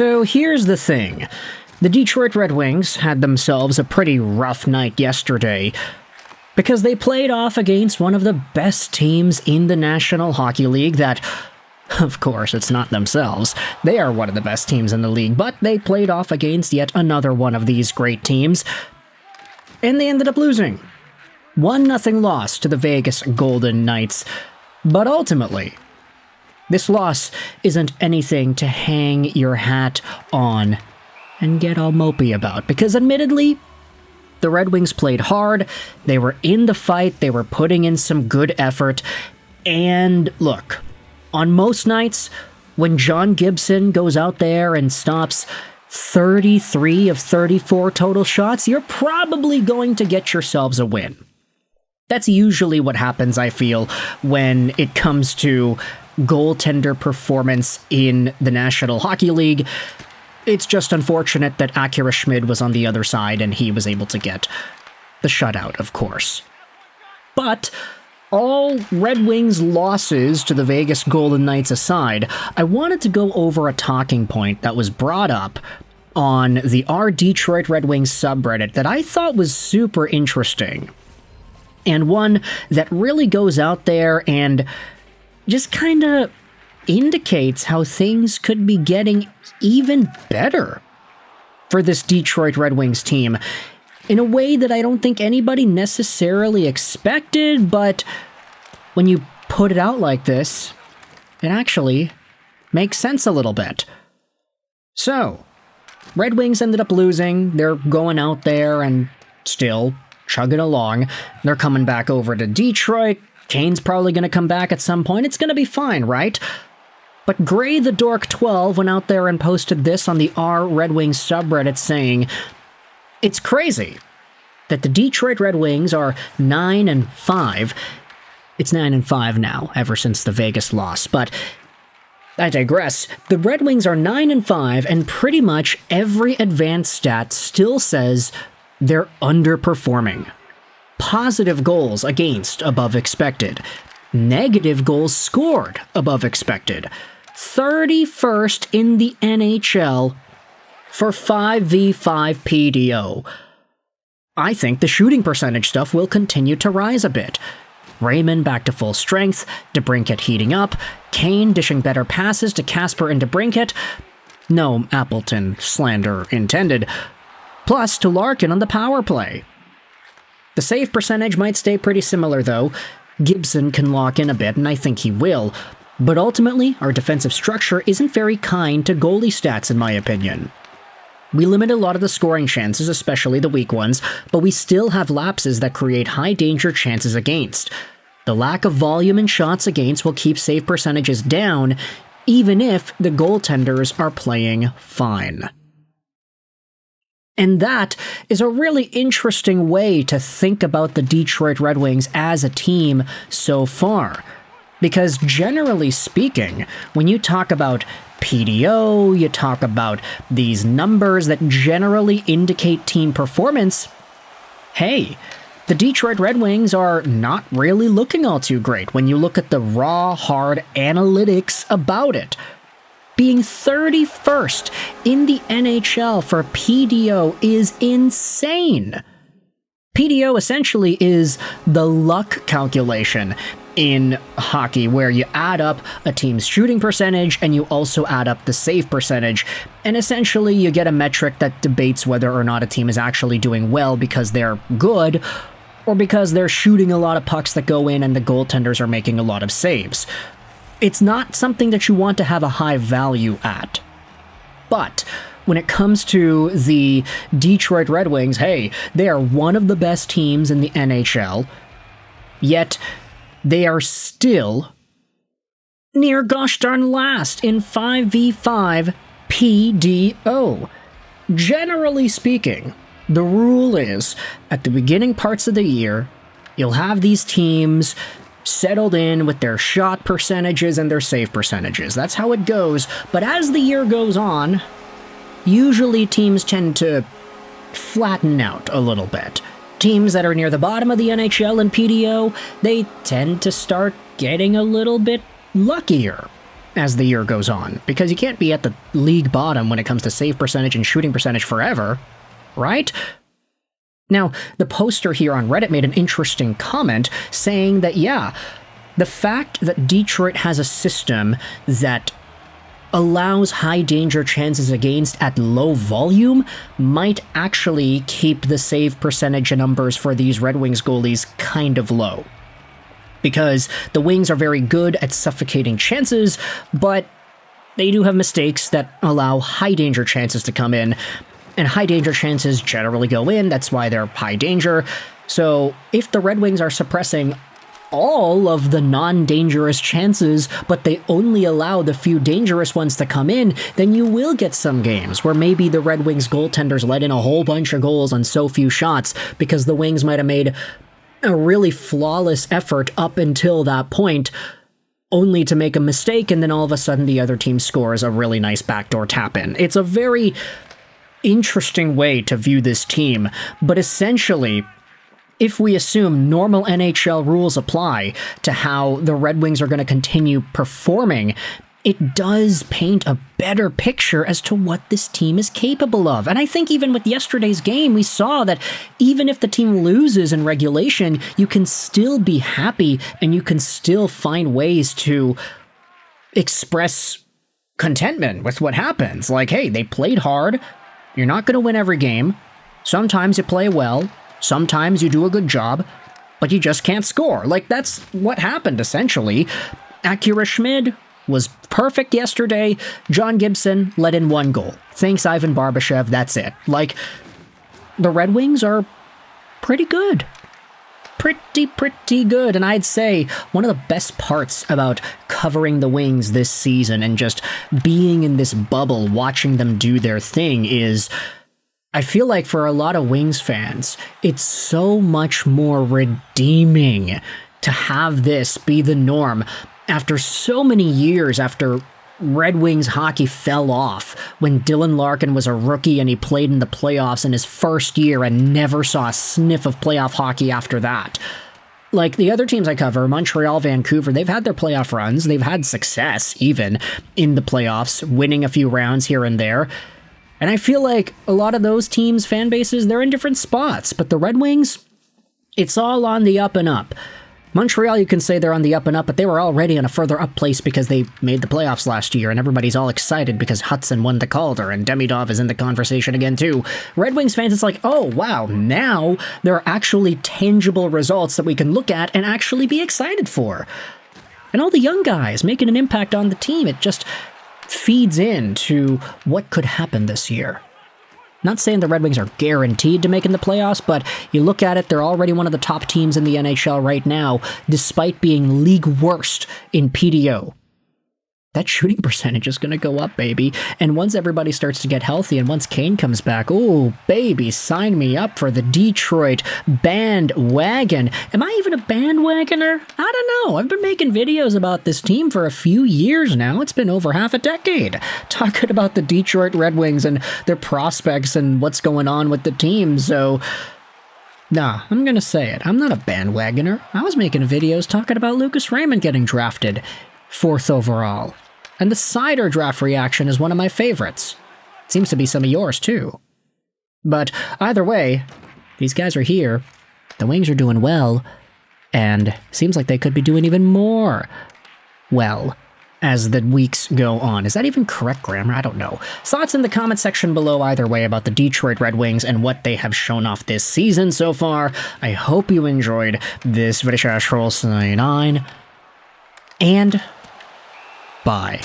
So here's the thing. The Detroit Red Wings had themselves a pretty rough night yesterday because they played off against one of the best teams in the National Hockey League that, of course, it's not themselves. They are one of the best teams in the league, but they played off against yet another one of these great teams, and they ended up losing. 1-0 loss to the Vegas Golden Knights, but ultimately, this loss isn't anything to hang your hat on and get all mopey about, because admittedly, the Red Wings played hard, they were in the fight, they were putting in some good effort, and look, on most nights, when John Gibson goes out there and stops 33 of 34 total shots, you're probably going to get yourselves a win. That's usually what happens, I feel, when it comes to goaltender performance in the National Hockey League. It's just unfortunate that Akira Schmid was on the other side and he was able to get the shutout, of course. But all Red Wings losses to the Vegas Golden Knights aside, I wanted to go over a talking point that was brought up on the Our Detroit Red Wings subreddit that I thought was super interesting. And one that really goes out there and just kind of indicates how things could be getting even better for this Detroit Red Wings team in a way that I don't think anybody necessarily expected, but when you put it out like this, it actually makes sense a little bit. So, Red Wings ended up losing. They're going out there and still chugging along. They're coming back over to Detroit. Kane's probably going to come back at some point. It's going to be fine, right? But Gray the Dork 12 went out there and posted this on the R Red Wings subreddit saying, "It's crazy that the Detroit Red Wings are 9-5. It's 9-5 now, ever since the Vegas loss, but I digress. The Red Wings are 9-5, and pretty much every advanced stat still says they're underperforming. Positive goals against above expected. Negative goals scored above expected. 31st in the NHL for 5v5 PDO. I think the shooting percentage stuff will continue to rise a bit. Raymond back to full strength, DeBrincat heating up, Kane dishing better passes to Casper and DeBrincat. No Appleton slander intended. Plus to Larkin on the power play. The save percentage might stay pretty similar though. Gibson can lock in a bit, and I think he will. But ultimately, our defensive structure isn't very kind to goalie stats in my opinion. We limit a lot of the scoring chances, especially the weak ones, but we still have lapses that create high danger chances against. The lack of volume in shots against will keep save percentages down, even if the goaltenders are playing fine." And that is a really interesting way to think about the Detroit Red Wings as a team so far. Because generally speaking, when you talk about PDO, you talk about these numbers that generally indicate team performance, hey, the Detroit Red Wings are not really looking all too great when you look at the raw, hard analytics about it. Being 31st in the NHL for PDO is insane. PDO essentially is the luck calculation in hockey, where you add up a team's shooting percentage and you also add up the save percentage, and essentially you get a metric that debates whether or not a team is actually doing well because they're good or because they're shooting a lot of pucks that go in and the goaltenders are making a lot of saves. It's not something that you want to have a high value at. But when it comes to the Detroit Red Wings, hey, they are one of the best teams in the NHL, yet they are still near gosh darn last in 5v5 PDO. Generally speaking, the rule is, at the beginning parts of the year, you'll have these teams settled in with their shot percentages and their save percentages. That's how it goes. But as the year goes on, usually teams tend to flatten out a little bit. Teams that are near the bottom of the NHL and PDO, they tend to start getting a little bit luckier. as the year goes on, because you can't be at the league bottom when it comes to save percentage and shooting percentage forever, right? Now, the poster here on Reddit made an interesting comment saying that, yeah, the fact that Detroit has a system that allows high danger chances against at low volume might actually keep the save percentage numbers for these Red Wings goalies kind of low. Because the Wings are very good at suffocating chances, but they do have mistakes that allow high danger chances to come in, and high danger chances generally go in. That's why they're high danger. So if the Red Wings are suppressing all of the non-dangerous chances, but they only allow the few dangerous ones to come in, then you will get some games where maybe the Red Wings goaltenders let in a whole bunch of goals on so few shots because the Wings might have made a really flawless effort up until that point, only to make a mistake, and then all of a sudden the other team scores a really nice backdoor tap-in. It's a very interesting way to view this team, but essentially, if we assume normal NHL rules apply to how the Red Wings are going to continue performing, it does paint a better picture as to what this team is capable of. And I think even with yesterday's game, we saw that even if the team loses in regulation, you can still be happy and you can still find ways to express contentment with what happens. Like, hey, they played hard. You're not going to win every game. Sometimes you play well. Sometimes you do a good job, but you just can't score. Like, that's what happened, essentially. Akira Schmid was perfect yesterday. John Gibson let in 1 goal. Thanks, Ivan Barbashev. That's it. Like, the Red Wings are pretty good. Pretty good. And I'd say one of the best parts about covering the Wings this season and just being in this bubble, watching them do their thing is, I feel like for a lot of Wings fans, it's so much more redeeming to have this be the norm after so many years after Red Wings hockey fell off when Dylan Larkin was a rookie and he played in the playoffs in his first year and never saw a sniff of playoff hockey after that. Like the other teams I cover, Montreal, Vancouver, they've had their playoff runs. They've had success even in the playoffs, winning a few rounds here and there. And I feel like a lot of those teams' fan bases, they're in different spots. But the Red Wings, it's all on the up and up. Montreal, you can say they're on the up and up, but they were already on a further up place because they made the playoffs last year, and everybody's all excited because Hudson won the Calder, and Demidov is in the conversation again too. Red Wings fans, it's like, oh wow, now there are actually tangible results that we can look at and actually be excited for. And all the young guys making an impact on the team, it just feeds into what could happen this year. Not saying the Red Wings are guaranteed to make in the playoffs, but you look at it, they're already one of the top teams in the NHL right now, despite being league worst in PDO. That shooting percentage is going to go up, baby. And once everybody starts to get healthy and once Kane comes back, oh, baby, sign me up for the Detroit bandwagon. Am I even a bandwagoner? I don't know. I've been making videos about this team for a few years now. It's been over half a decade talking about the Detroit Red Wings and their prospects and what's going on with the team. So, nah, I'm going to say it. I'm not a bandwagoner. I was making videos talking about Lucas Raymond getting drafted 4th overall. And the Cider draft reaction is one of my favorites. Seems to be some of yours too. But either way, these guys are here. The Wings are doing well. And seems like they could be doing even more well as the weeks go on. Is that even correct grammar? I don't know. Thoughts in the comment section below either way about the Detroit Red Wings and what they have shown off this season so far. I hope you enjoyed this video. And bye.